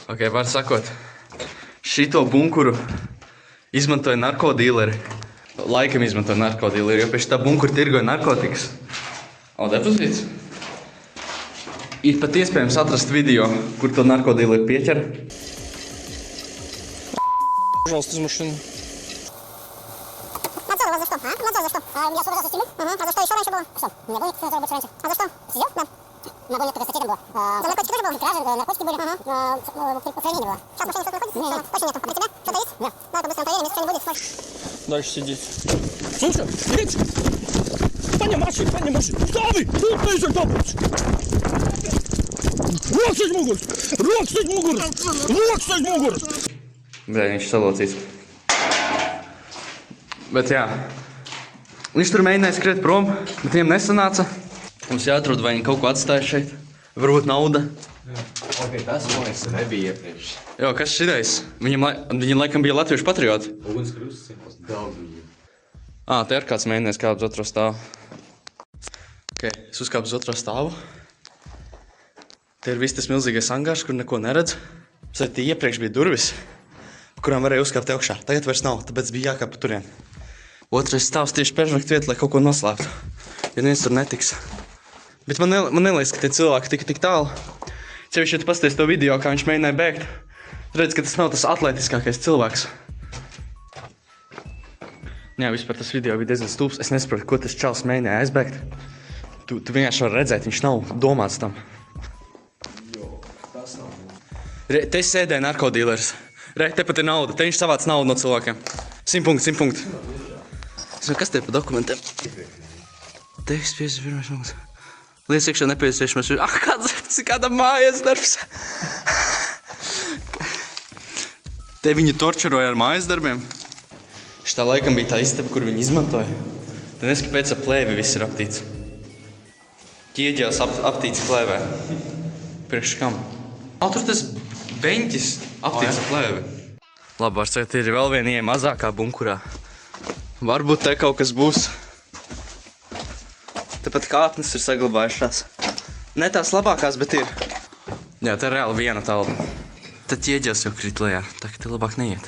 Ok, var sakot, šito bunkuru izmantoja narkodīleri. Laikam izmantoja narkodīleri, jo pēc tā bunkura tirgoja narkotikas. O, depozīts. Ir pat iespējams atrast video, kur to narkodīleri pieķer. Пожалуйста, из машины. Надзор у вас за что? А? Надзор за что? Я освобождался из тюрьмы. А за что еще раньше было? Что? У меня был некоторый надзор больше раньше. А за что? Сидел? Да. На был некоторый статья там было. За наркотики тоже было? Кражи, наркотики были. Хранение было. Сейчас в машине что-то находится? Нет. Точно нету. А для тебя? Что-то есть? Да. Давай быстро проверим, если что не будет. Дальше сидеть. Слушай, сидеть! Паня машин! Вставай! Тут ты еще добрый! Рокстать мугур! Bļā, viņš salocīts. Bet jā, viņš tur mēģināja skriet prom, bet viņam nesanāca. Mums jāatrod, vai viņi kaut ko atstāja šeit. Varbūt nauda. Ok, tas liekas nebija iepriekš. Jo, kas šitais? Viņi laikam bija latviešu patrioti. Ugunskrusts Daugavpilī. Te ir kāds mēģinājis kāpt uz otro stāvu. Ok, es uzkāpu uz otro stāvu. Te ir viss tas milzīgais angārs, kur neko neredz. Te iepriekš bija durvis, kurām varēja uzkāpt augšā. Tagad vairs nav, tāpēc bija jākāp pa turien. Otrais stāvs tieši perfekta vieta, lai kaut ko noslēptu. Ja neviens tur netiks. Bet man neliekas, ka tie cilvēki tik tālu. Cevišķi, ja tu pasties to video, kā viņš mēģināja bēgt, redz, ka tas nav tas atletiskākais cilvēks. Jā, vispār tas video bija diezgan stulbs. Es nesaprotu, ko tas čals mēģināja aizbēgt. Tu vienkārši vari redzēt, viņš nav domāts tam. Te sēdēja narkodīleris. Te pat ir nauda. Te viņš savāc naudu no cilvēkiem. 100 punkti. Es zinu, kas te ir pa dokumentiem? Teksts 51. punkts. Lietas iekšā nepieciešamais. Tas ir kāda mājas darbs. Te viņu torčeroja ar mājas darbiem. Šitā laikam bija tā istaba, kur viņi izmantoja. Te nes, kāpēc ap plēvi viss ir aptīts. Ķieģēls aptīts plēvē. Priekš kam? Tur tas beņķis aptīts ap plēvi. Labi, var teikt, ir vēl viena ieeja mazākā bunkurā. Varbūt te kaut kas būs. Tepat kāpnes ir saglabājušās. Ne tās labākās, bet ir. Jā, te ir reāli viena telpa. Tad ķieģēls jau krīt lejā, tā ka te labāk neiet.